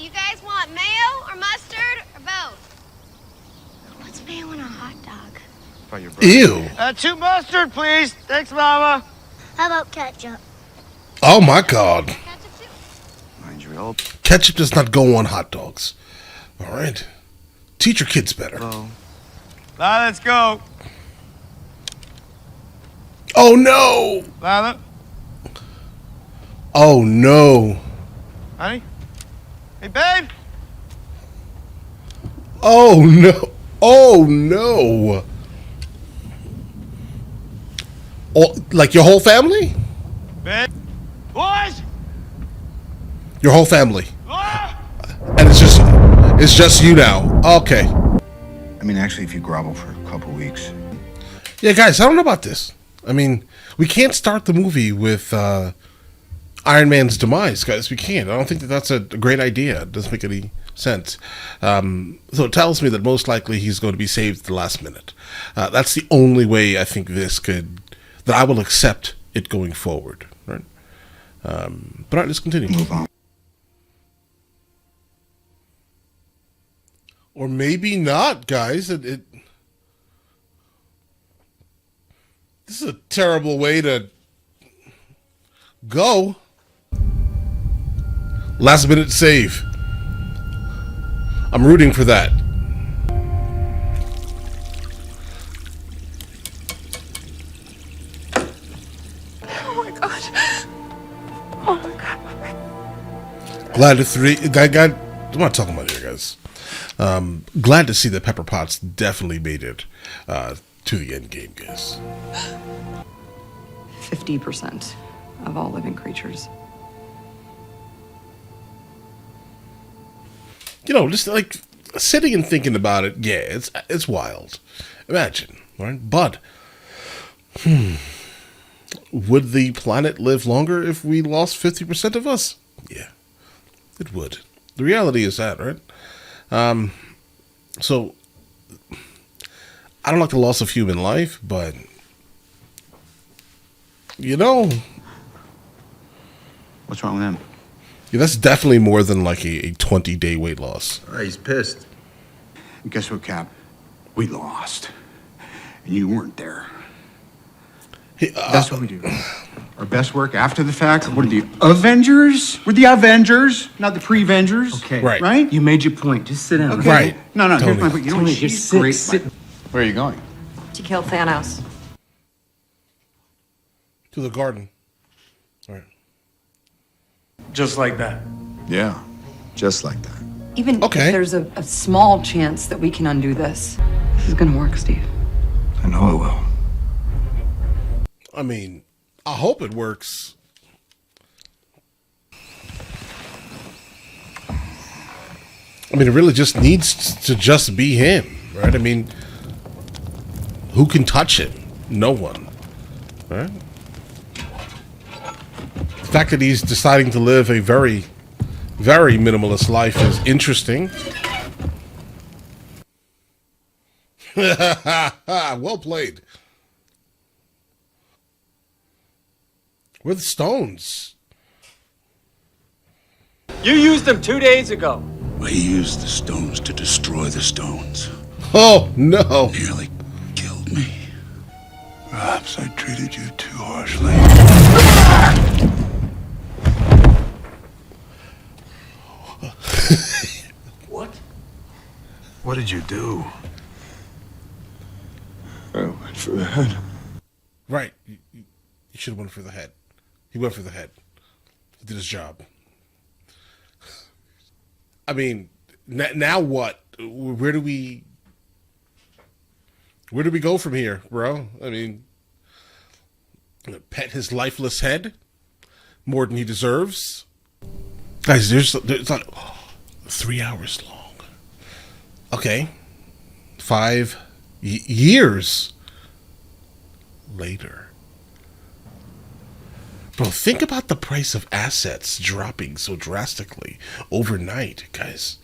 you guys want mayo or mustard or both? What's mayo in a hot dog? Ew. 2 mustard, please. Thanks, Mama. How about ketchup? Oh my God. Ketchup too? Mind your old. Ketchup does not go on hot dogs. All right. Teach your kids better. Lila, let's go. Oh no. Lila. Oh no. Honey? Hey, babe. Oh no. Oh no. Oh, like your whole family? Babe. Boys! Your whole family. Ah! And it's just you now. Okay. I mean, actually, if you grovel for a couple weeks. Yeah, guys, I don't know about this. I mean, we can't start the movie with Iron Man's demise, guys. We can't. I don't think that's a great idea. It doesn't make any sense. So it tells me that most likely he's going to be saved at the last minute. That's the only way I think that I will accept it going forward. Right? But all right, let's continue. Move on. Or maybe not, guys. This is a terrible way to go. Last minute save. I'm rooting for that. Oh my God. Oh my God. Glad to I'm not talking about here, guys. Glad to see that Pepper Potts definitely made it to the end game, guys. 50% of all living creatures. You know, just like sitting and thinking about it, yeah, it's wild. Imagine, right? But would the planet live longer if we lost 50% of us? Yeah, it would. The reality is that, right? So I don't like the loss of human life, but you know, What's wrong with him? yeah, that's definitely more than like a 20-day weight loss. He's pissed. And guess what, Cap? We lost. And you weren't there. That's what we do. Our best work after the fact. What are the Avengers? We're the Avengers, not the pre-Vengers. Okay. Right. Right? You made your point. Just sit down. Okay. Right. No, here's Tony. my point. You know what? Tony, She's just sit, great. sit. Where are you going? To kill Thanos. To the garden. All right. Just like that. Yeah, just like that. Even Okay. if there's a small chance that we can undo this, this is gonna work, Steve. I know it will. I mean, I hope it works. I mean, it really just needs to just be him, right? I mean, who can touch him? No one, right? The fact that he's deciding to live a very, very minimalist life is interesting. Well played. Where are the stones? You used them 2 days ago. We used the stones to destroy the stones. Oh, no. Nearly killed me. Perhaps I treated you too harshly. What? What did you do? I went for the head. Right. You should have went for the head. He went for the head. He did his job. I mean, now what? Where do we go from here, bro? I mean, pet his lifeless head more than he deserves? Guys, there's like 3 hours long. Okay. 5 years later. Bro, think about the price of assets dropping so drastically overnight, guys.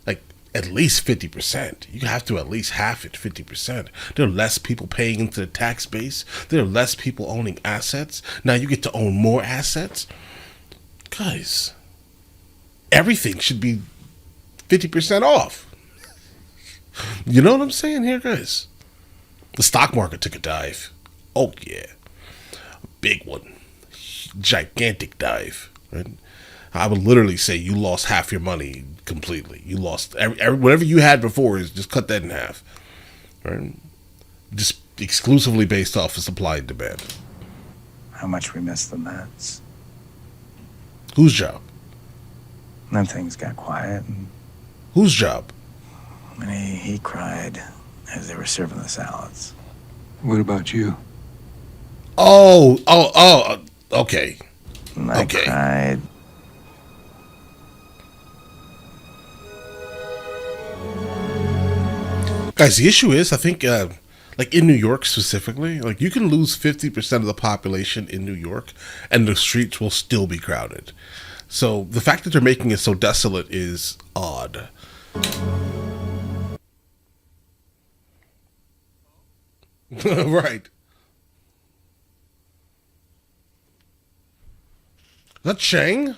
Like, at least 50%. You have to at least half it, 50%. There are less people paying into the tax base. There are less people owning assets. Now you get to own more assets. Guys, everything should be 50% off. You know what I'm saying here, guys? The stock market took a dive. Oh, yeah. A big one. Gigantic dive. Right? I would literally say you lost half your money completely. You lost whatever you had before is just cut that in half. Right? Just exclusively based off of supply and demand. How much we miss the Mets. Whose job? And then things got quiet, and Whose job? he cried as they were serving the salads. What about you? Okay. And I cried. Guys, the issue is, I think, like in New York specifically, like you can lose 50% of the population in New York and the streets will still be crowded. So the fact that they're making it so desolate is odd. Right. That's Shang?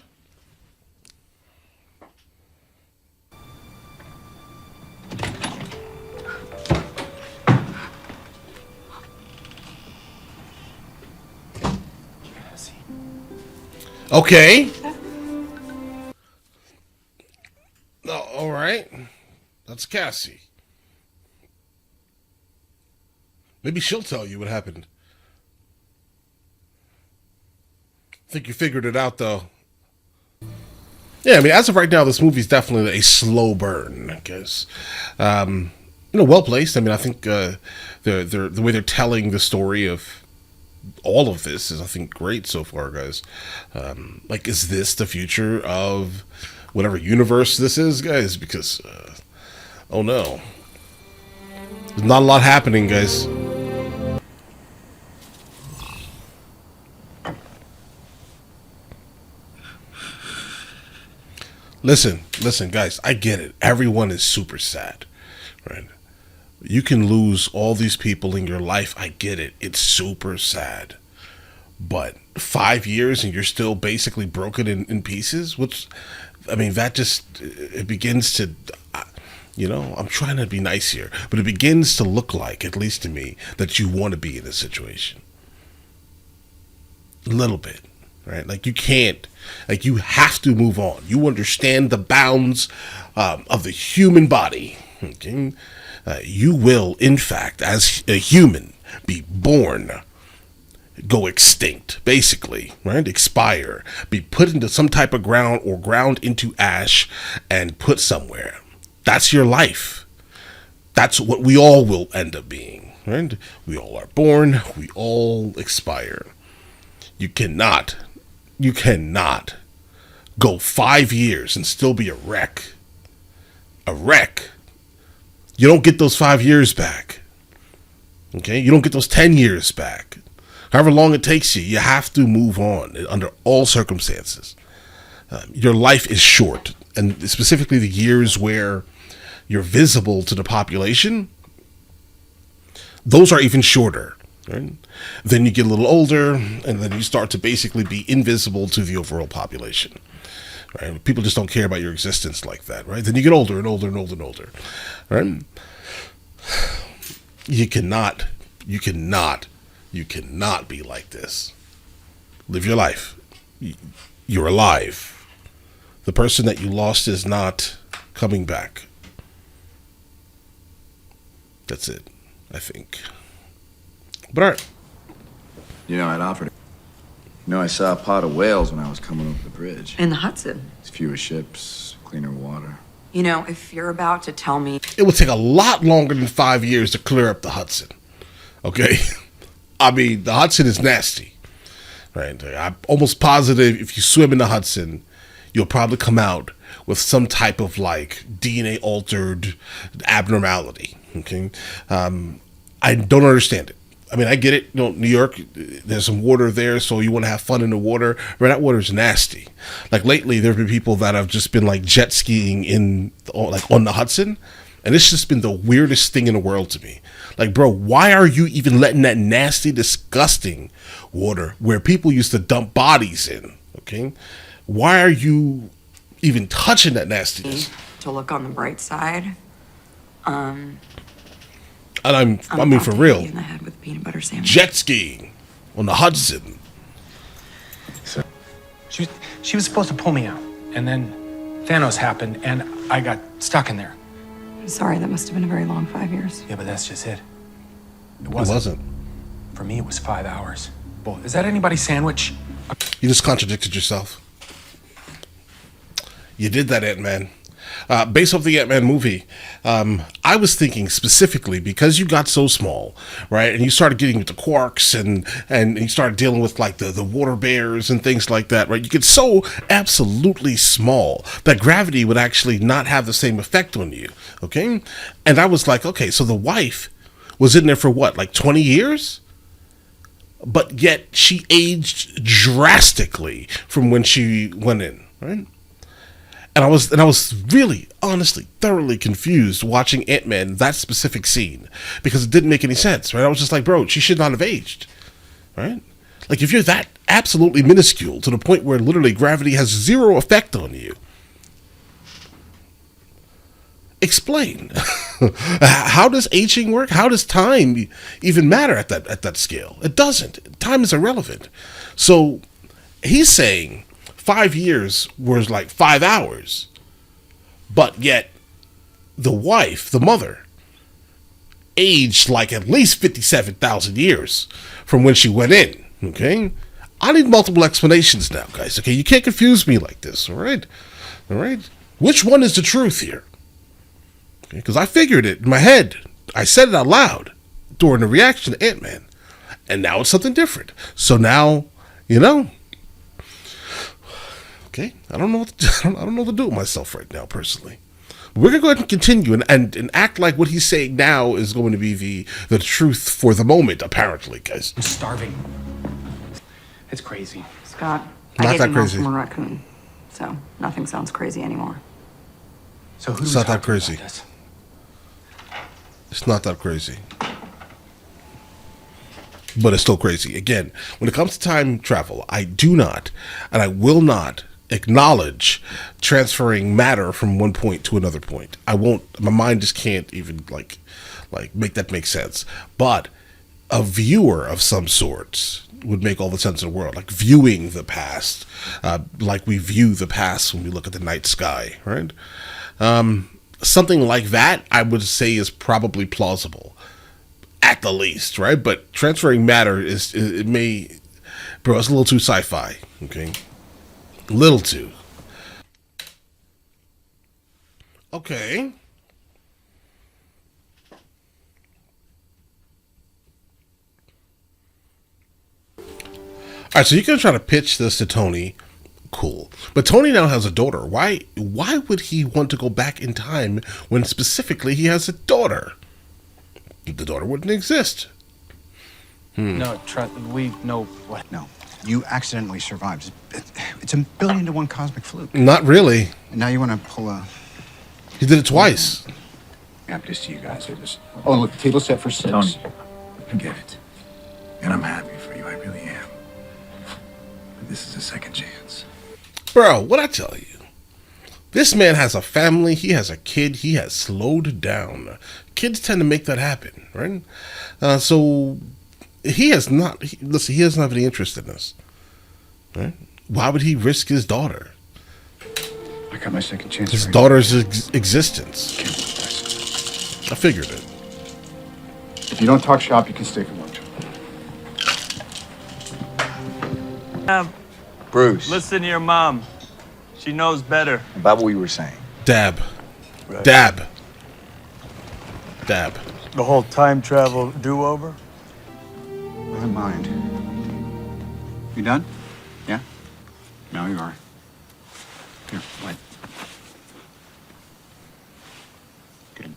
Okay. Oh, all right. That's Cassie. Maybe she'll tell you what happened. I think you figured it out, though. Yeah, I mean, as of right now, this movie's definitely a slow burn, I guess. Well placed. I mean, I think the way they're telling the story of all of this is, I think, great so far, guys. Like, is this the future of whatever universe this is, guys? Because, oh no. There's not a lot happening, guys. Listen, guys, I get it. Everyone is super sad, right? You can lose all these people in your life. I get it. It's super sad. But 5 years and you're still basically broken in pieces? Which, I mean, that just, it begins to, I'm trying to be nice here, but it begins to look like, at least to me, that you want to be in this situation. A little bit, right? Like you can't, like you have to move on. You understand the bounds of the human body, okay? You will, in fact, as a human, be born, go extinct, basically, right? Expire, be put into some type of ground or ground into ash and put somewhere. That's your life. That's what we all will end up being, right? We all are born, we all expire. You cannot go 5 years and still be a wreck. A wreck. You don't get those 5 years back. Okay? You don't get those 10 years back. However long it takes you, you have to move on under all circumstances. Your life is short, and specifically the years where you're visible to the population, those are even shorter. Right? Then you get a little older, and then you start to basically be invisible to the overall population. Right? People just don't care about your existence like that, right? Then you get older and older and older and older, right? You cannot be like this. Live your life. You're alive. The person that you lost is not coming back. That's it, I think. But all right. I'd offered it. I saw a pod of whales when I was coming over the bridge. In the Hudson. It's fewer ships, cleaner water. If you're about to tell me... It would take a lot longer than 5 years to clear up the Hudson. Okay? I mean, the Hudson is nasty. Right? I'm almost positive if you swim in the Hudson, you'll probably come out with some type of, like, DNA-altered abnormality. Okay? I don't understand it. I mean, I get it. New York, there's some water there, so you want to have fun in the water. But that water's nasty. Like lately, there have been people that have just been like jet skiing on the Hudson, and it's just been the weirdest thing in the world to me. Like, bro, why are you even letting that nasty, disgusting water where people used to dump bodies in? Okay, why are you even touching that nastiness. To look on the bright side. And I mean for about to hit real. you in the head with a peanut butter sandwich. Jet skiing on the Hudson. She was supposed to pull me out, and then Thanos happened, and I got stuck in there. I'm sorry, that must have been a very long 5 years. Yeah, but that's just it. It wasn't. For me, it was 5 hours. Well, is that anybody's sandwich? You just contradicted yourself. You did that, Ant-Man. Based off the Ant-Man movie, I was thinking specifically because you got so small, right, and you started getting with the quarks and you started dealing with like the water bears and things like that, right? You get so absolutely small that gravity would actually not have the same effect on you, okay? And I was like, okay, so the wife was in there for what, like 20 years? But yet she aged drastically from when she went in, right? And I was really, honestly, thoroughly confused watching Ant-Man, that specific scene, because it didn't make any sense, right? I was just like, bro, she should not have aged, right? Like, if you're that absolutely minuscule to the point where literally gravity has zero effect on you, explain. How does aging work? How does time even matter at that scale? It doesn't. Time is irrelevant. So he's saying 5 years was like 5 hours, but yet the wife, the mother, aged like at least 57,000 years from when she went in. Okay, I need multiple explanations now, guys. Okay, you can't confuse me like this. All right, Which one is the truth here? Because I figured it in my head. I said it out loud during the reaction to Ant-Man, and now it's something different. So now, you know. Okay, I don't know what to do with myself right now, personally. We're gonna go ahead and continue and act like what he's saying now is going to be the truth for the moment. Apparently, guys. I'm starving. It's crazy. Scott, Not I get that emails crazy. from a raccoon, so nothing sounds crazy anymore. So who do It's we not that talk to crazy. about this? It's not that crazy. But it's still crazy. Again, when it comes to time travel, I do not, and I will not acknowledge transferring matter from one point to another point. I won't. My mind just can't even like make that make sense. But a viewer of some sorts would make all the sense in the world. Like viewing the past, like we view the past when we look at the night sky, right? Something like that, I would say, is probably plausible, at the least, right? But transferring matter it's a little too sci-fi, okay? Little too. Okay. All right, so you're gonna try to pitch this to Tony. Cool. But Tony now has a daughter. Why would he want to go back in time when specifically he has a daughter? The daughter wouldn't exist. No, we know what. No, you accidentally survived. It's a 1,000,000,000 to 1 cosmic fluke. Not really. And now you want to pull a... He did it twice. I'm just to you guys. Oh, look, the table's set for 6. Tony. I get it. And I'm happy for you. I really am. But this is a second chance. Bro, what I tell you? This man has a family. He has a kid. He has slowed down. Kids tend to make that happen, right? So he has not... Listen, he doesn't have any interest in this. Right? Why would he risk his daughter? I got my second chance. His right daughter's existence. Can't let this. I figured it. If you don't talk shop, you can stay for lunch. Bruce, Listen to your mom. She knows better. about what we were saying. Dab. Right. Dab. Dab. The whole time travel do-over? I don't mind. You done? Yeah? No, you are. Here, what? Good.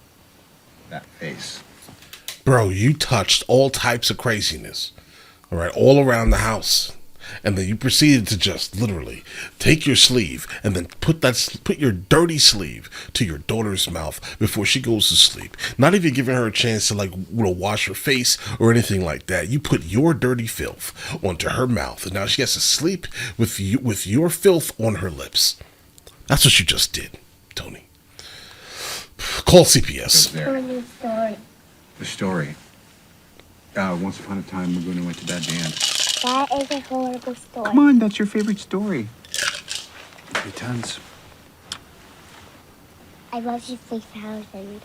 That face. Bro, you touched all types of craziness. All right, all around the house. And then you proceeded to just literally take your sleeve and then put your dirty sleeve to your daughter's mouth before she goes to sleep. Not even giving her a chance to wash her face or anything like that. You put your dirty filth onto her mouth, and now she has to sleep with your filth on her lips. That's what you just did, Tony. Call CPS. The story. Once upon a time, we're going to went to that band. That is a horrible story. Come on, that's your favorite story. Good times. I love you 3000.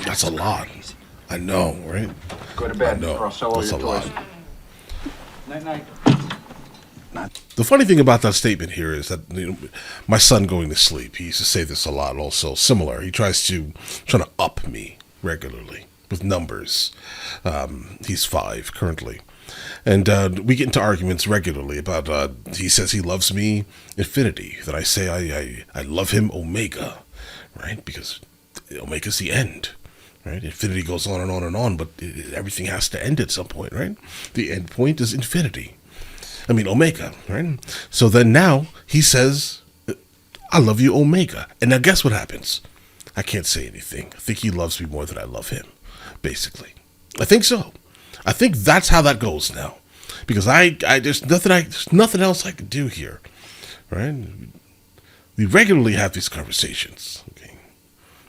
That's a lot. I know, right? Go to bed. No, or I'll sell all that's your a lot. toys. Night night. The funny thing about that statement here is that, you know, my son going to sleep, he used to say this a lot also, similar. He tries to up me regularly with numbers. He's 5 currently. And we get into arguments regularly about, he says he loves me infinity, that I say I love him omega, right? Because omega's the end, right? Infinity goes on and on and on, but everything has to end at some point, right? The end point is infinity. I mean, omega, right? So then now he says, I love you, omega. And now guess what happens? I can't say anything. I think he loves me more than I love him, basically. I think so. I think that's how that goes now. Because there's nothing else I can do here, right? We regularly have these conversations, okay?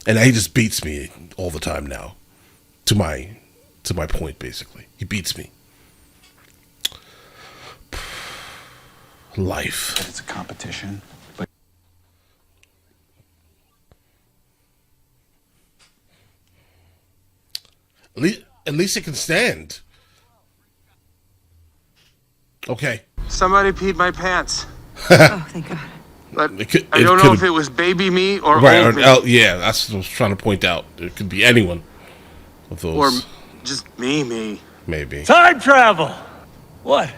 And he just beats me all the time now, to my point, basically. He beats me. Life. It's a competition. But at least it can stand. Okay. Somebody peed my pants. Oh, thank God. But I don't know if it was baby me or old me. Yeah, that's what I was trying to point out. It could be anyone of those. Or just me. Maybe. Time travel! What?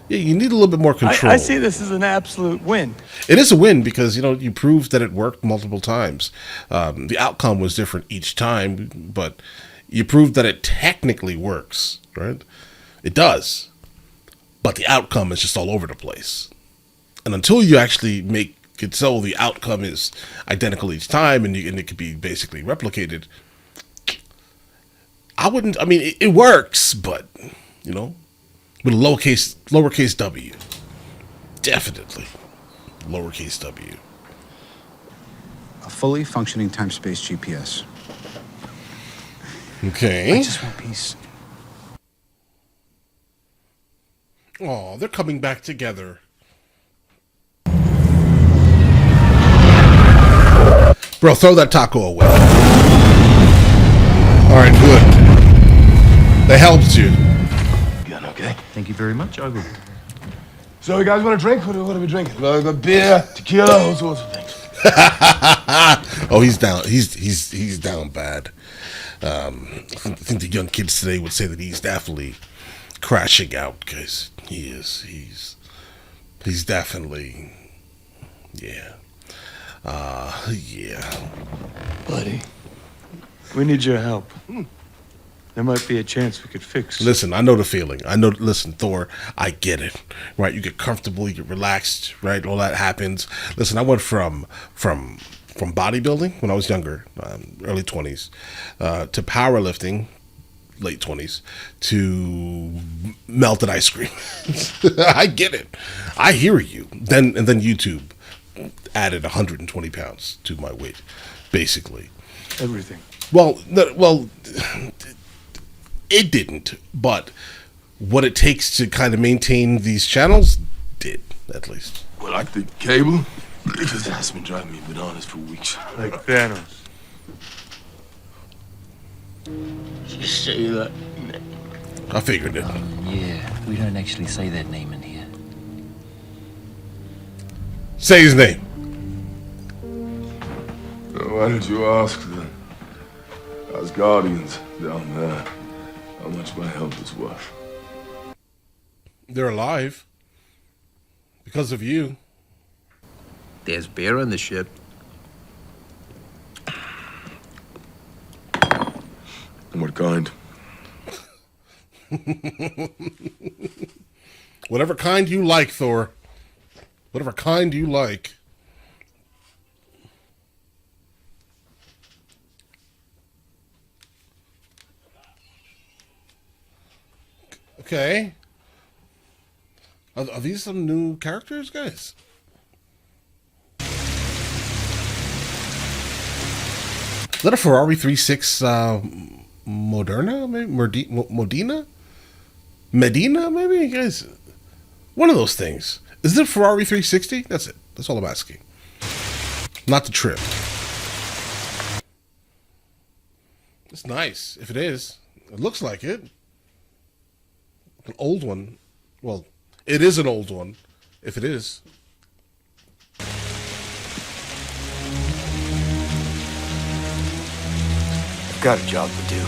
Yeah, you need a little bit more control. I see this as an absolute win. It is a win because, you know, you proved that it worked multiple times. The outcome was different each time, but you proved that it technically works, right? It does. But the outcome is just all over the place. And until you actually make it so the outcome is identical each time and it could be basically replicated, it works, but, you know, with a lowercase w. Definitely. Lowercase w. a fully functioning time-space GPS. Okay. I just want peace. Oh, they're coming back together. Bro, throw that taco away. Alright, good. That helps you. Okay. Thank you very much. I will. So you guys want a drink? What are we drinking? Beer, tequila, all sorts of things. Oh, he's down. He's down bad. I think the young kids today would say that he's definitely crashing out because he's definitely, yeah. Yeah. Buddy, we need your help. There might be a chance we could fix. Listen, I know the feeling. Listen, Thor, I get it. Right? You get comfortable, you get relaxed, right? All that happens. Listen, I went from bodybuilding when I was younger, early 20s, to powerlifting, late 20s, to melted ice cream. I get it. I hear you. Then YouTube added 120 pounds to my weight, basically. Everything. Well, it didn't, but what it takes to kind of maintain these channels did, at least. Well, like the cable, it just has been driving me bananas for weeks. Like Thanos. You say that? I figured it. Yeah, we don't actually say that name in here. Say his name. Why did you ask then? As guardians down there, how much my help is worth? They're alive. Because of you. There's beer on the ship. And what kind? Whatever kind you like, Thor. Whatever kind you like. Okay. Are these some new characters, guys? Is that a Ferrari 3.6 Moderna? Maybe? Modena? Medina, maybe? Guys, one of those things. Is it a Ferrari 360? That's it. That's all I'm asking. Not the trip. It's nice. If it is. It looks like it. An old one. Well, it is an old one. If it is. I've got a job to do.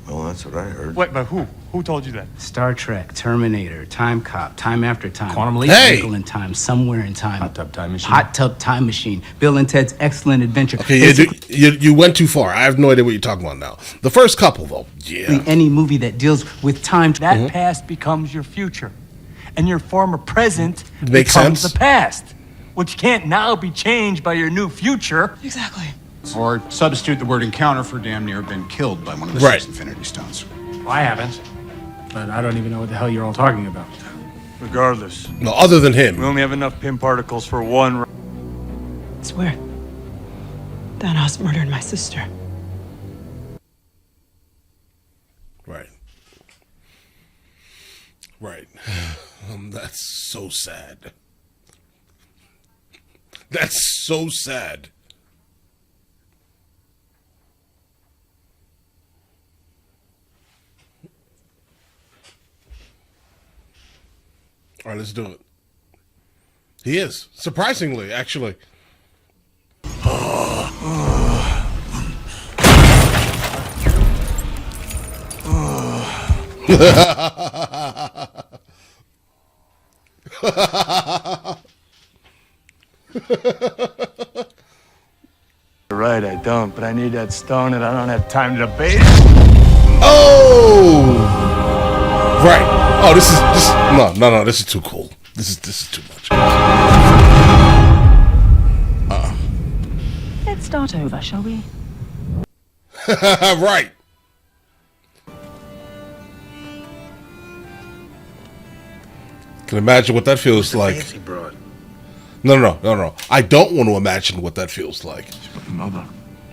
Well, that's what I heard. Wait, but who? Who told you that? Star Trek, Terminator, Time Cop, Time After Time. Quantum Leap? Hey! Wrinkle in Time, Somewhere in Time. Hot Tub Time Machine. Hot Tub Time Machine. Bill and Ted's Excellent Adventure. Okay, you went too far. I have no idea what you're talking about now. The first couple, though. Yeah. Any movie that deals with time. That past becomes your future. And your former present Makes becomes sense. the past, which can't now be changed by your new future. Exactly. Or substitute the word encounter for damn near been killed by one of the Right. 6 Infinity Stones. Well, I haven't. But I don't even know what the hell you're all talking about. Regardless, No, other than we him. only have enough pin particles for one. I swear. Thanos murdered my sister. Right. Right. That's so sad. That's so sad. All right, let's do it. He is. Surprisingly, actually. You're right, I don't, but I need that stone and I don't have time to debate. Oh! Right. Oh, this is no, this is too cool. This is too much. Let's start over, shall we? Right. Can imagine what that feels like. Fancy broad. No. I don't want to imagine what that feels like. Mother.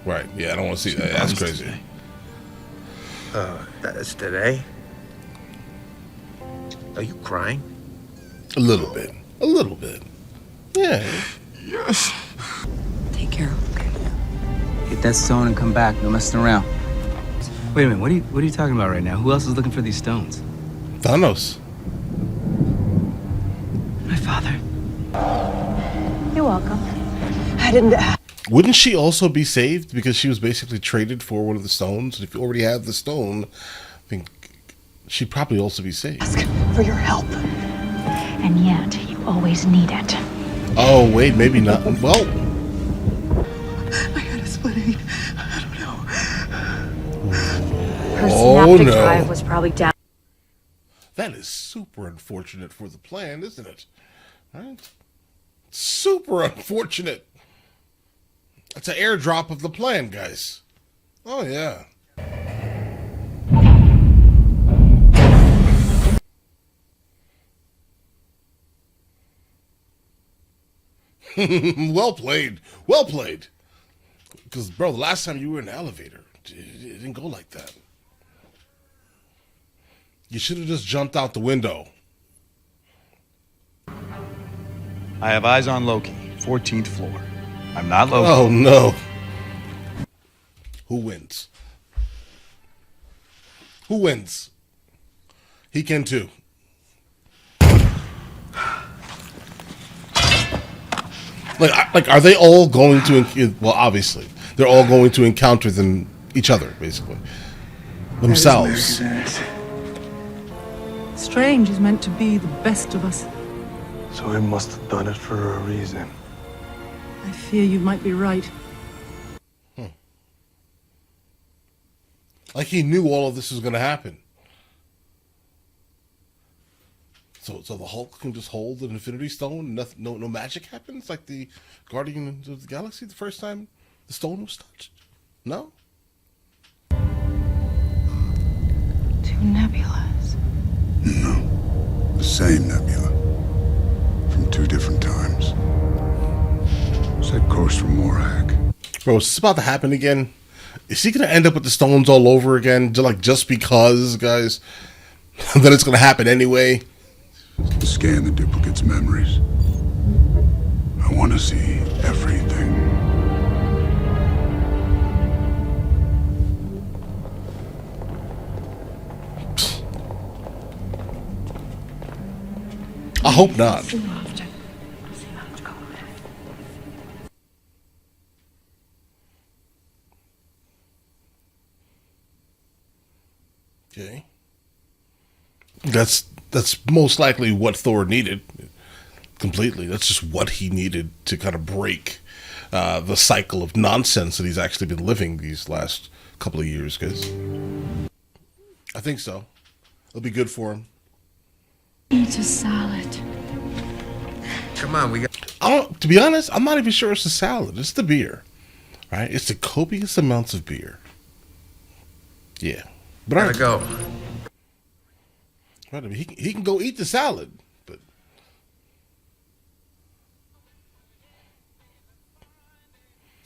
Right. Yeah, I don't want to see that. That's crazy. That's today? Are you crying? A little bit. A little bit. Yeah. Yes. Take care. Okay. Get that stone and come back. No messing around. Wait a minute. What are you talking about right now? Who else is looking for these stones? Thanos. My father. You're welcome. I didn't. Wouldn't she also be saved because she was basically traded for one of the stones? And if you already have the stone, I think she'd probably also be saved. Ask for your help. And yet, you always need it. Oh, wait, maybe not. Well, My head is splitting. I don't know. Her Oh, synaptic no. drive was probably down. that is super unfortunate for the plan, isn't it? Right? Super unfortunate. It's an airdrop of the plan, guys. Oh, yeah. Well played. Well played. Because, bro, the last time you were in an elevator, it didn't go like that. You should have just jumped out the window. I have eyes on Loki, 14th floor. I'm not Loki. Oh, no. Who wins? Who wins? He can too. Like, are they all going to? Well, obviously, they're all going to encounter each other, basically, themselves. Strange is meant to be the best of us. So he must have done it for a reason. I fear you might be right. Like he knew all of this was going to happen. So the Hulk can just hold an Infinity Stone, and no magic happens, like the Guardians of the Galaxy the first time the stone was touched. No. Two nebulas. The same nebula. From 2 different times. Set course for Morak. Bro, is this about to happen again? Is he going to end up with the stones all over again? Just because, guys? Then it's going to happen anyway? Scan the duplicate's memories. I want to see everything. I hope not. Okay. That's most likely what Thor needed. Completely. That's just what he needed to kind of break the cycle of nonsense that he's actually been living these last couple of years, guys. I think so. It'll be good for him. Eat a salad. Come on, we got. To be honest, I'm not even sure it's the salad. It's the beer, right? It's the copious amounts of beer. Yeah, but Gotta go. Right, I mean, he can go eat the salad, but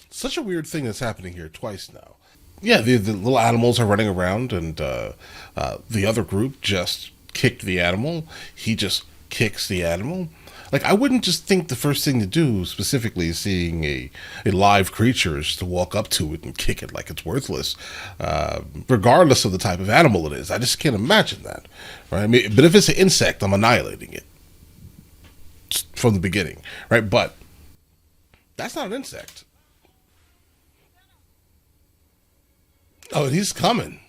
such a weird thing that's happening here twice now. Yeah, the little animals are running around, and the other group just kicked the animal. He just kicks the animal. Like, I wouldn't just think the first thing to do, specifically seeing a live creature, is to walk up to it and kick it like it's worthless, regardless of the type of animal it is. I just can't imagine that, right? I mean, but if it's an insect, I'm annihilating it from the beginning, right? But that's not an insect. Oh, and he's coming.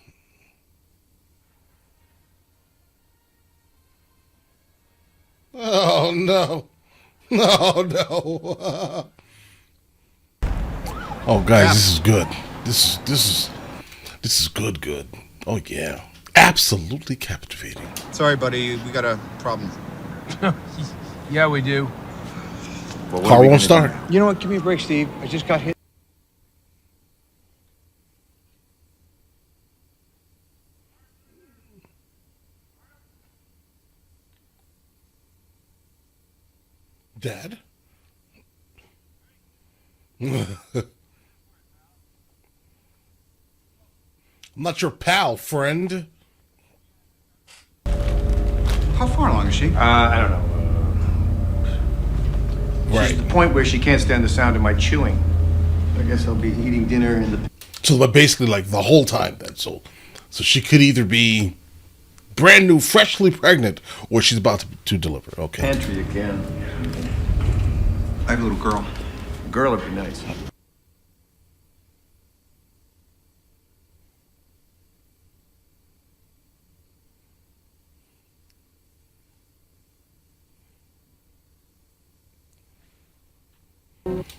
Oh no! No, no! Oh, guys, this is good. This is good. Oh yeah, absolutely captivating. Sorry, buddy, we got a problem. Yeah, we do. Well, Car won't start. You know what? Give me a break, Steve. I just got hit. Dad? I'm not your pal, friend. How far along is she? I don't know. Right. She's at the point where she can't stand the sound of my chewing. I guess I'll be eating dinner in the... So, but basically, like, the whole time then. So she could either be brand new, freshly pregnant, or she's about to deliver. Okay. pantry again. I have a little girl. A girl would be nice.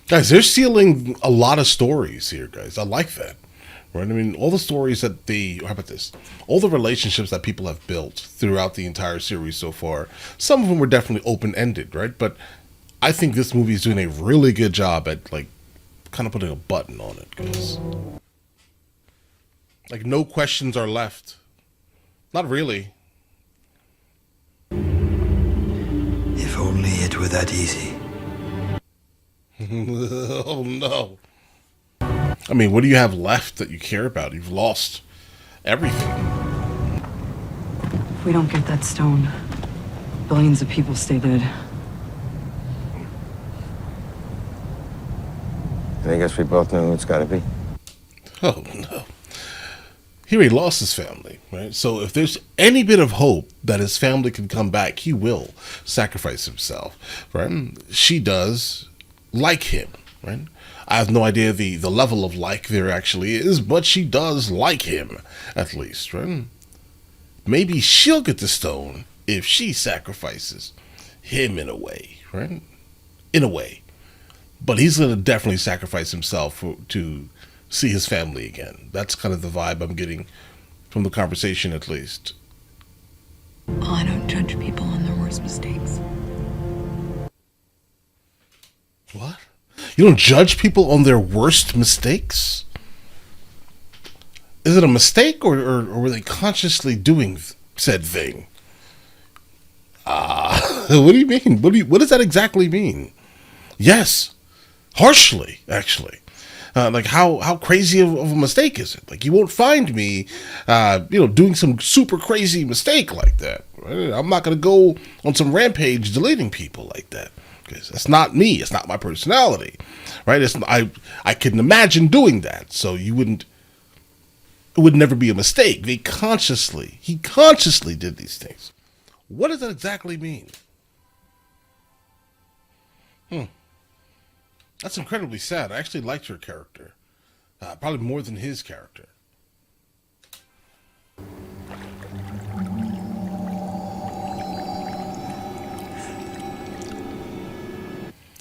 Guys, they're sealing a lot of stories here, guys. I like that. Right? I mean, all the stories that how about this? All the relationships that people have built throughout the entire series so far, some of them were definitely open-ended, right? But I think this movie is doing a really good job at, like, kind of putting a button on it, guys. Like, no questions are left. Not really. If only it were that easy. Oh, no. I mean, what do you have left that you care about? You've lost everything. If we don't get that stone, billions of people stay dead. I guess we both know who it's gotta be. Oh, no. Here he lost his family, right? So if there's any bit of hope that his family can come back, he will sacrifice himself, right? She does like him, right? I have no idea the level of like there actually is, but she does like him, at least, right? Maybe she'll get the stone if she sacrifices him in a way, right? In a way. But he's going to definitely sacrifice himself to see his family again. That's kind of the vibe I'm getting from the conversation, at least. Oh, I don't judge people on their worst mistakes. What? You don't judge people on their worst mistakes? Is it a mistake, or were they consciously doing said thing? What do you mean? What does that exactly mean? Yes, harshly, actually. Like how crazy of a mistake is it? Like you won't find me, doing some super crazy mistake like that. Right? I'm not gonna go on some rampage deleting people like that because that's not me. It's not my personality, right? I couldn't imagine doing that. So you wouldn't. It would never be a mistake. He consciously did these things. What does that exactly mean? That's incredibly sad. I actually liked your character. Probably more than his character.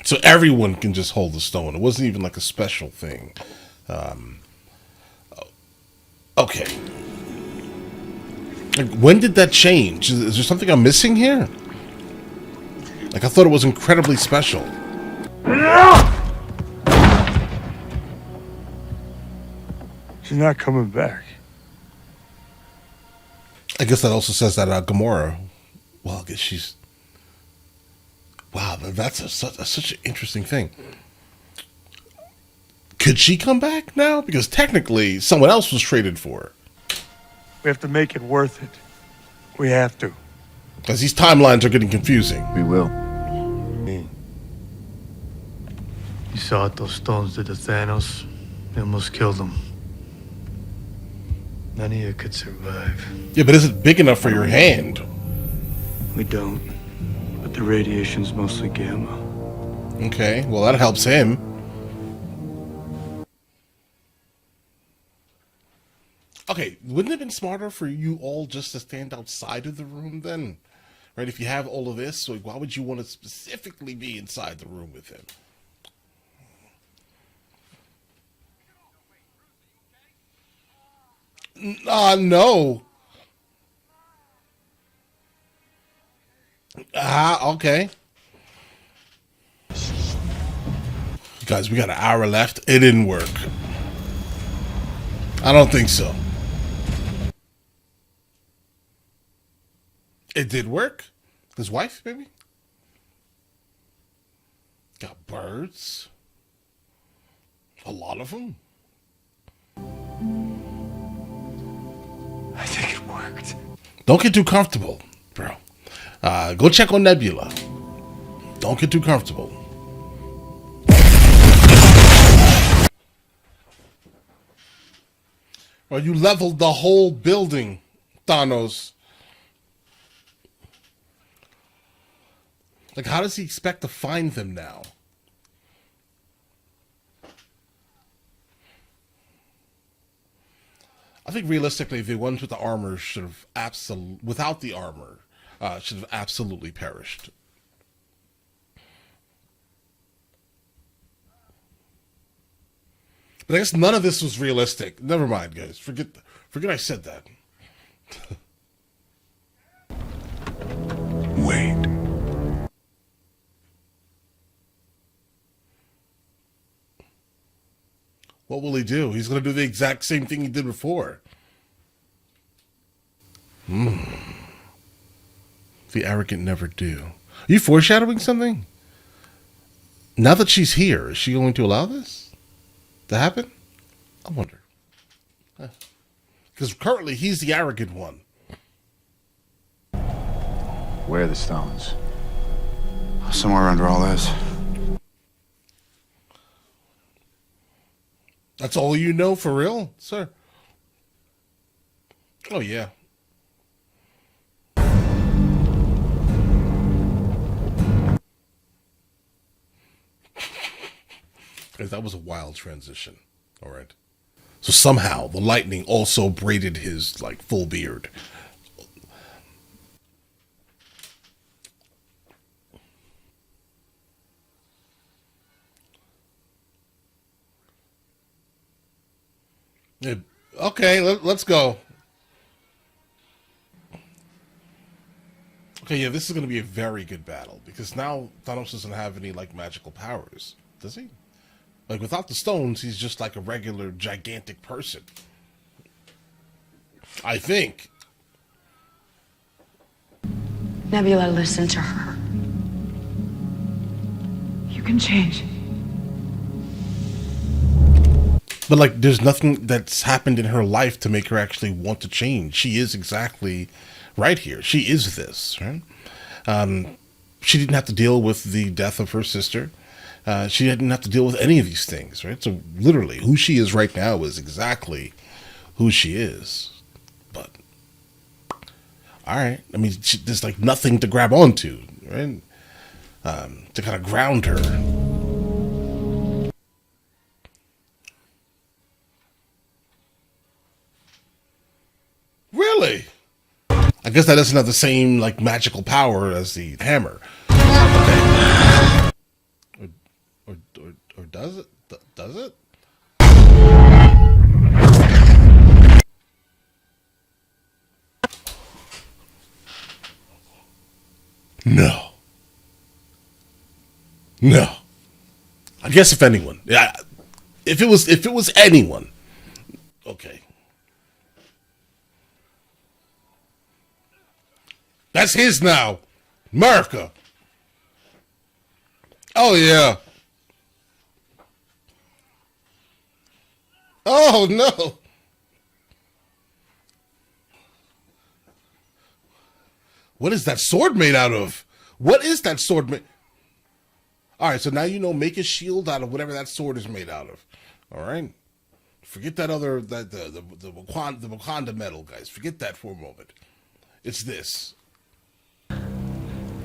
So everyone can just hold the stone. It wasn't even like a special thing. Okay. Like, when did that change? Is there something I'm missing here? Like, I thought it was incredibly special. She's not coming back. I guess that also says that Gamora. Well, I guess she's. Wow, that's such an interesting thing. Could she come back now? Because technically, someone else was traded for her. We have to make it worth it. We have to. Because these timelines are getting confusing. We will. You saw what those stones did to Thanos. They almost killed him. None of you could survive. Yeah, but is it big enough for your hand? We don't. But the radiation's mostly gamma. Okay, well that helps him. Okay, wouldn't it have been smarter for you all just to stand outside of the room then? Right, if you have all of this, so why would you want to specifically be inside the room with him? No. Okay. Guys, we got an hour left. It didn't work. I don't think so. It did work? His wife, maybe? Got birds. A lot of them. I think it worked. Don't get too comfortable, bro. Go check on Nebula. Don't get too comfortable. Well, you leveled the whole building, Thanos. Like, how does he expect to find them now? I think realistically, the ones with the armor should have without the armor, should have absolutely perished. But I guess none of this was realistic. Never mind, guys. Forget I said that. Wait. What will he do? He's going to do the exact same thing he did before. The arrogant never do. Are you foreshadowing something? Now that she's here, is she going to allow this to happen? I wonder. Because currently he's the arrogant one. Where are the stones? Somewhere under all this. That's all you know for real, sir? Oh, yeah. That was a wild transition. All right. So somehow the lightning also braided his, like, full beard. Yeah, okay, let's go. Okay, yeah, this is going to be a very good battle because now Thanos doesn't have any, like, magical powers, does he? Like, without the stones, he's just like a regular gigantic person. I think. Nebula, listen to her. You can change. But like, there's nothing that's happened in her life to make her actually want to change. She is exactly right here. She is this, right? She didn't have to deal with the death of her sister. She didn't have to deal with any of these things, right? So literally, who she is right now is exactly who she is. But all right, I mean, there's like nothing to grab onto, right? To kind of ground her. Really? I guess that doesn't have the same like magical power as the hammer. Okay. Or does it? Does it? No. No. I guess if anyone. Yeah. If it was anyone. Okay. That's his now. America. Oh, yeah. Oh, no. What is that sword made out of? What is that sword made? All right, so now you know, make a shield out of whatever that sword is made out of. All right? Forget that other, the Wakanda metal, guys. Forget that for a moment. It's this.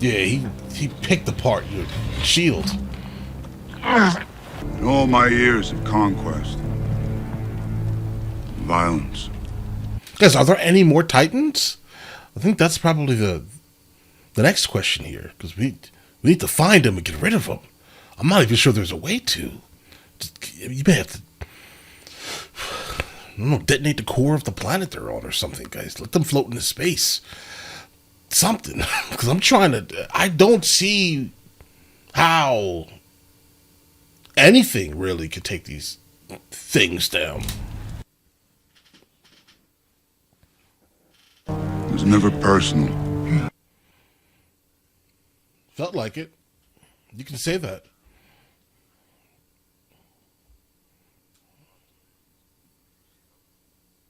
Yeah, he picked apart your shield. In all my years of conquest, violence. Guys, are there any more Titans? I think that's probably the next question here, because we need to find them and get rid of them. I'm not even sure there's a way to. You may have to, I don't know, detonate the core of the planet they're on or something, guys. Let them float into space. Something, because I don't see how anything really could take these things down. It was never personal. Felt like it. You can say that.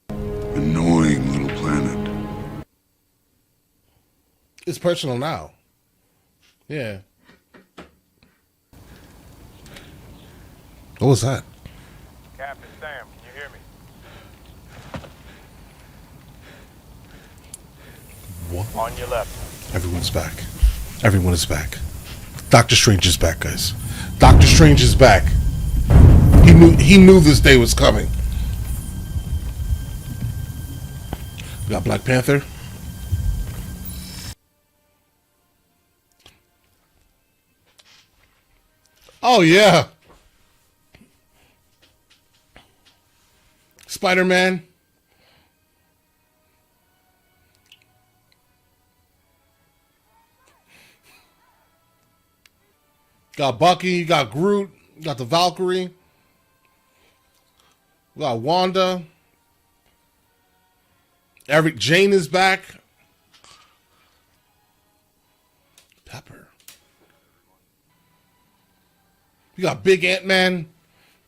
Annoying little planet. It's personal now. Yeah. What was that? Captain Sam, can you hear me? What? On your left. Everyone's back. Everyone is back. Doctor Strange is back, guys. Doctor Strange is back. He knew this day was coming. We got Black Panther. Oh, yeah. Spider-Man. Got Bucky, you got Groot, you got the Valkyrie. We got Wanda. Eric Jane is back. Pepper. You got Big Ant-Man.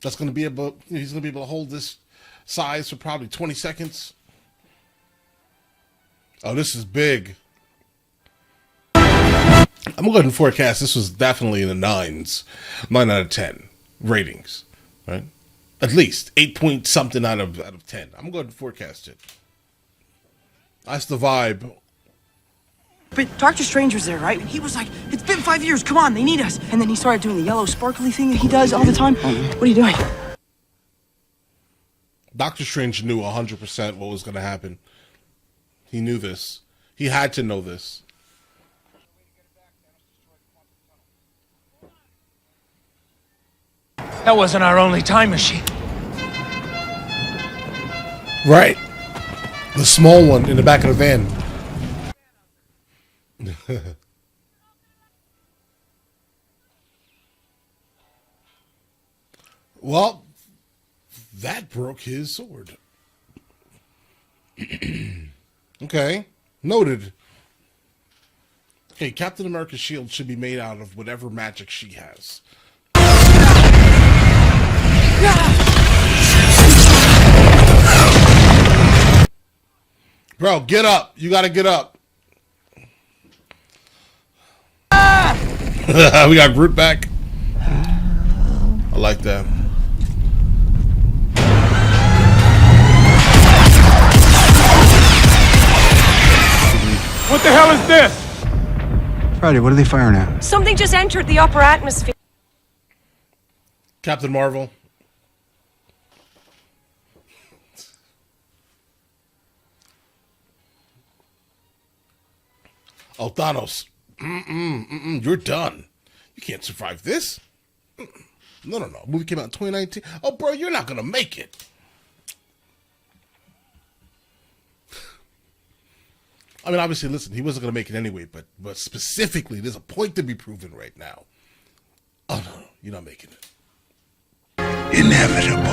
That's going to be able. He's going to be able to hold this size for probably 20 seconds. Oh, this is big. I'm going to go ahead and forecast this was definitely in the 9s. 9 out of 10 ratings. Right? At least 8 point something out of 10. I'm going to go ahead and forecast it. That's the vibe. But Doctor Strange was there, right? And he was like, it's been 5 years, come on, they need us. And then he started doing the yellow sparkly thing that he does all the time. What are you doing? Doctor Strange knew 100% what was going to happen. He knew this. He had to know this. That wasn't our only time machine. Right. The small one in the back of the van. Well, that broke his sword. Okay. Noted. Okay, Captain America's shield should be made out of whatever magic she has. Bro, get up. You gotta get up. We got Groot back. I like that. What the hell is this? Friday, what are they firing at? Something just entered the upper atmosphere. Captain Marvel. Oh, Thanos. You're done. You can't survive this. No. Movie came out in 2019. Oh, bro, you're not going to make it. I mean, obviously, listen, he wasn't going to make it anyway, but specifically, there's a point to be proven right now. Oh, no, you're not making it. Inevitable.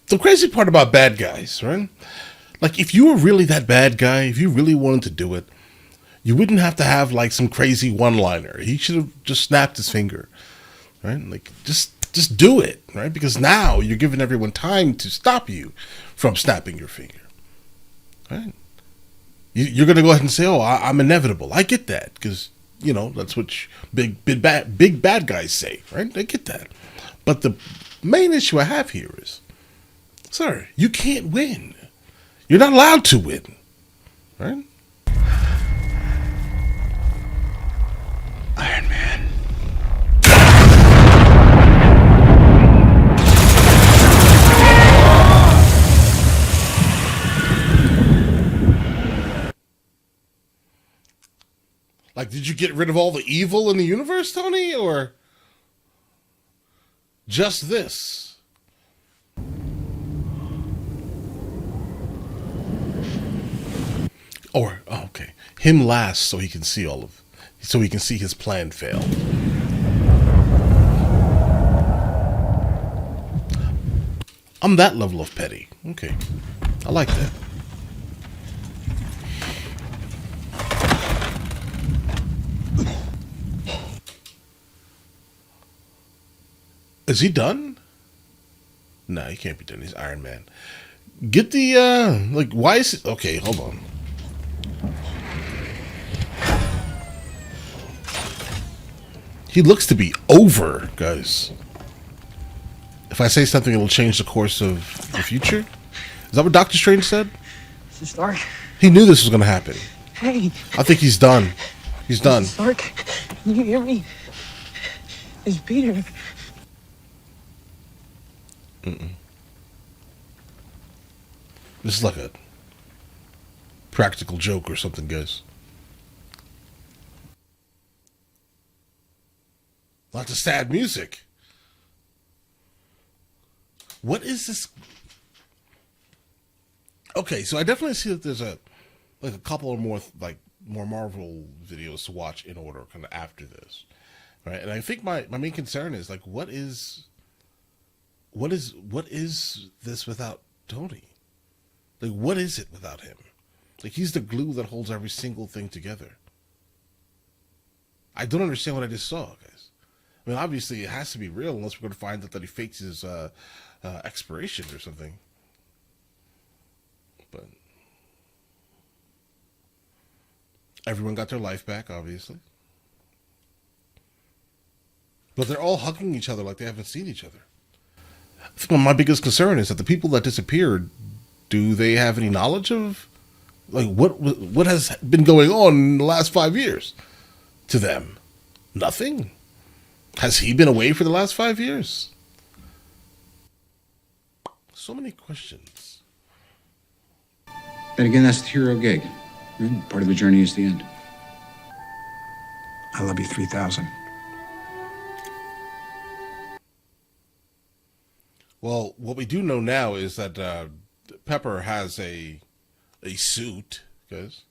The crazy part about bad guys, right? Like, if you were really that bad guy, if you really wanted to do it, you wouldn't have to have, like, some crazy one-liner. He should have just snapped his finger, right? Like, just do it, right? Because now you're giving everyone time to stop you from snapping your finger, right? You're going to go ahead and say, oh, I'm inevitable. I get that because, you know, that's what big bad guys say, right? I get that. But the main issue I have here is, sir, you can't win. You're not allowed to win, right? Iron Man. Like, did you get rid of all the evil in the universe, Tony, or just this? Or, oh, okay, him last so he can see so he can see his plan fail. I'm that level of petty. Okay, I like that. Is he done? No, he can't be done. He's Iron Man. Get the, like, why is it? Okay, hold on. He looks to be over, guys. If I say something, it'll change the course of the future. Is that what Doctor Strange said? Mr. Stark. He knew this was going to happen. Hey. I think he's done. He's done. Mr. Stark, can you hear me? It's Peter. This is like a practical joke or something, guys. Lots of sad music. What is this? Okay, so I definitely see that there's a couple of more Marvel videos to watch in order kind of after this, right? And I think my main concern is like, what is this without Tony? Like, what is it without him? Like, he's the glue that holds every single thing together. I don't understand what I just saw, guys. I mean, obviously, it has to be real unless we're going to find out that he fakes his expiration or something. But everyone got their life back, obviously. But they're all hugging each other like they haven't seen each other. I think my biggest concern is that the people that disappeared, do they have any knowledge of, like, what has been going on in the last 5 years to them? Nothing. Has he been away for the last 5 years? So many questions. Then again, that's the hero gig. Right? Part of the journey is the end. I love you 3,000. Well, what we do know now is that Pepper has a suit, guys.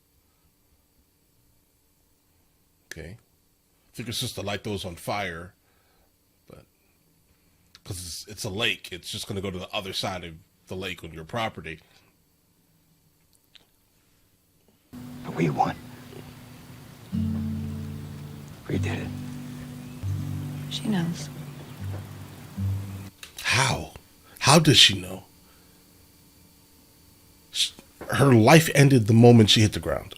Okay. I think it's just to light those on fire, but because it's a lake, it's just going to go to the other side of the lake on your property. But we won. he did it. She knows. How? How does she know? Her life ended the moment she hit the ground.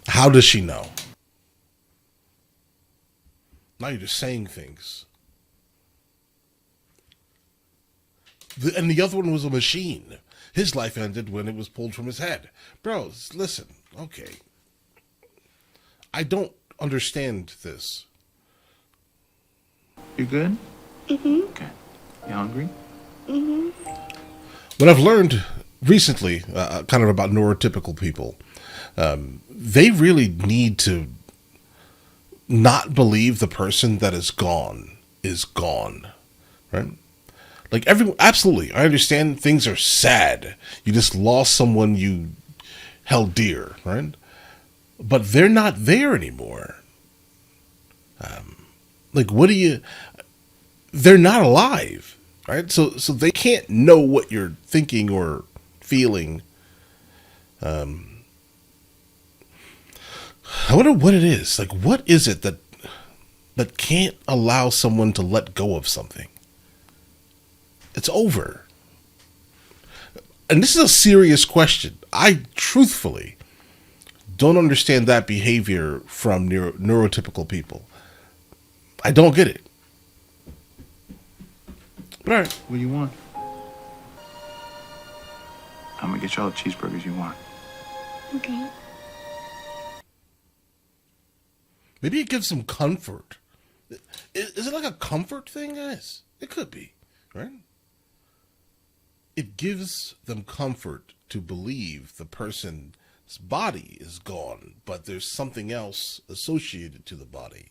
How does she know? Now you're just saying things. And the other one was a machine. His life ended when it was pulled from his head. Bro, listen. Okay. I don't understand this. You good? Mm-hmm. Okay. You hungry? Mm-hmm. What I've learned recently, kind of about neurotypical people, they really need to not believe the person that is gone, right? Like absolutely, I understand things are sad. You just lost someone you held dear, right? But they're not there anymore. Like, they're not alive, right? So they can't know what you're thinking or feeling. I wonder what it is. Like, what is it that can't allow someone to let go of something? It's over. And this is a serious question. I truthfully don't understand that behavior from neurotypical people. I don't get it. But all right. What do you want? I'm gonna get you all the cheeseburgers you want. Okay. Maybe it gives them comfort. Is it like a comfort thing, guys? It could be, right? It gives them comfort to believe the person's body is gone, but there's something else associated to the body,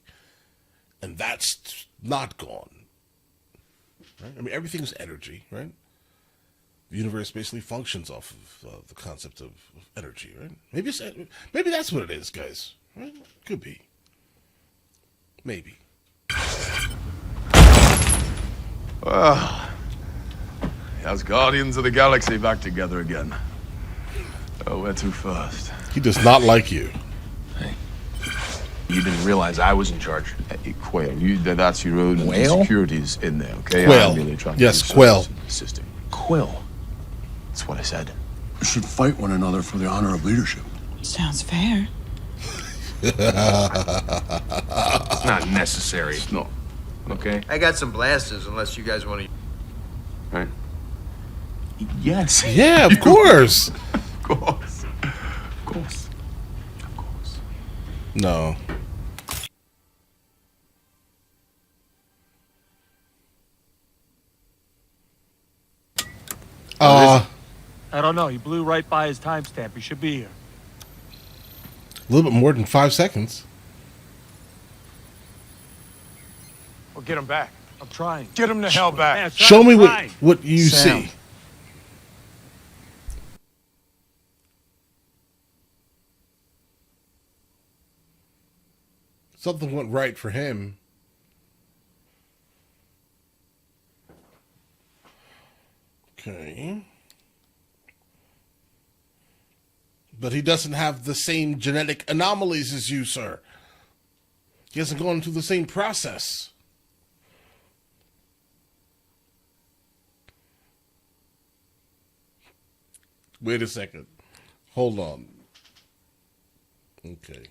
and that's not gone. Right? I mean, everything's energy, right? The universe basically functions off of the concept of energy, right? Maybe that's what it is, guys. Right? Could be. Maybe. Well, as Guardians of the Galaxy back together again. Oh, where to first? He does not like you. Hey, you didn't realize I was in charge. Hey, Quail, that's your own Quail? Security's in there, okay? Quail. I'm really trying Yes, to Quail. Assisting. Quill. That's what I said. You should fight one another for the honor of leadership. Sounds fair. It's not necessary. It's not. Okay? I got some blasters unless you guys want to. Right? Yes. Yeah, of course. Of course. Of course. Of course. No. I don't know. He blew right by his timestamp. He should be here. A little bit more than 5 seconds. Well, get him back. I'm trying. Get him the hell back. Man, Show me trying. what you Sam. see. Something went right for him. Okay. But he doesn't have the same genetic anomalies as you, sir. He hasn't gone through the same process. Wait a second. Hold on. Okay.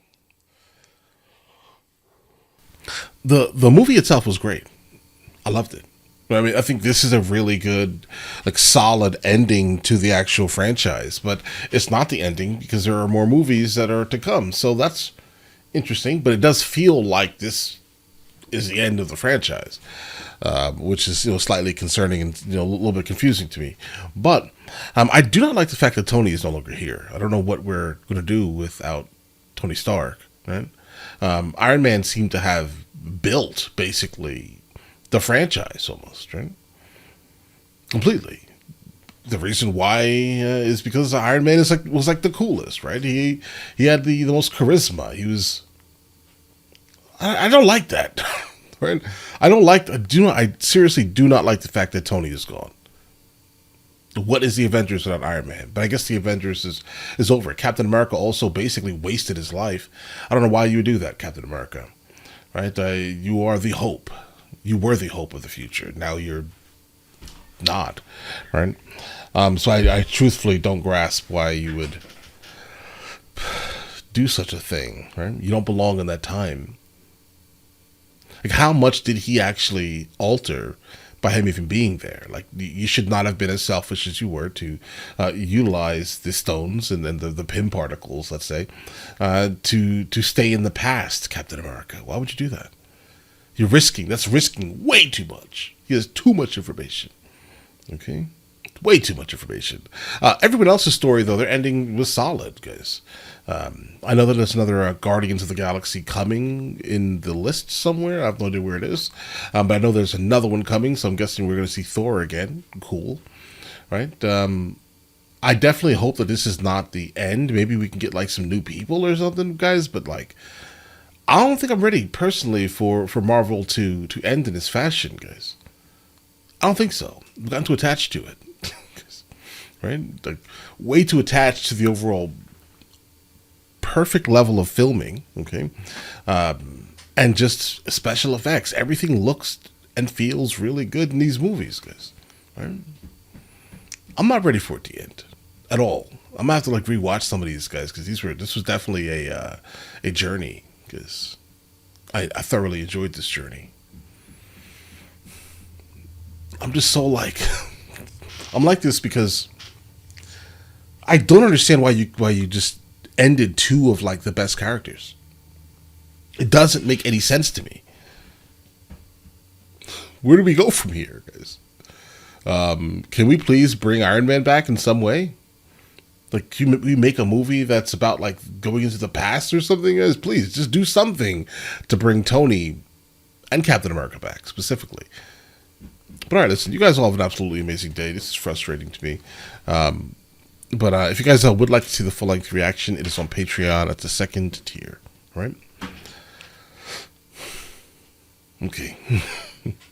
The movie itself was great. I loved it. I mean, I think this is a really good, like, solid ending to the actual franchise. But it's not the ending because there are more movies that are to come. So that's interesting. But it does feel like this is the end of the franchise, which is, slightly concerning and, a little bit confusing to me. But I do not like the fact that Tony is no longer here. I don't know what we're going to do without Tony Stark, right? Iron Man seemed to have built, basically, the franchise almost, right? Completely. The reason why is because Iron Man was like the coolest, right? He had the most charisma. He was. I don't like that, right? I seriously do not like the fact that Tony is gone. What is the Avengers without Iron Man? But I guess the Avengers is over. Captain America also basically wasted his life. I don't know why you would do that, Captain America. Right? You are the hope. You were the hope of the future. Now you're not. Right? So I truthfully don't grasp why you would do such a thing. Right? You don't belong in that time. Like, how much did he actually alter by him even being there? Like, you should not have been as selfish as you were to utilize the stones and then the pin particles, let's say, to stay in the past, Captain America. Why would you do that? That's risking way too much. He has too much information. Okay? Way too much information. Everyone else's story, though, their ending was solid, guys. I know that there's another Guardians of the Galaxy coming in the list somewhere. I have no idea where it is. But I know there's another one coming, so I'm guessing we're going to see Thor again. Cool. Right? I definitely hope that this is not the end. Maybe we can get, like, some new people or something, guys. But, like, I don't think I'm ready, personally, for Marvel to end in this fashion, guys. I don't think so. I've gotten too attached to it. Right? Like, way too attached to the overall perfect level of filming, okay? And just special effects. Everything looks and feels really good in these movies, guys. Right? I'm not ready for it to end at all. I'm gonna have to like rewatch some of these guys because this was definitely a journey, because I thoroughly enjoyed this journey. I'm just so like I'm like this because I don't understand why you just ended two of like the best characters. It doesn't make any sense to me. Where do we go from here, guys? Can we please bring Iron Man back in some way? Like, can we make a movie that's about like going into the past or something? Guys, please just do something to bring Tony and Captain America back specifically. But all right, listen, you guys all have an absolutely amazing day. This is frustrating to me. But if you guys would like to see the full-length reaction, it is on Patreon at the second tier, right? Okay.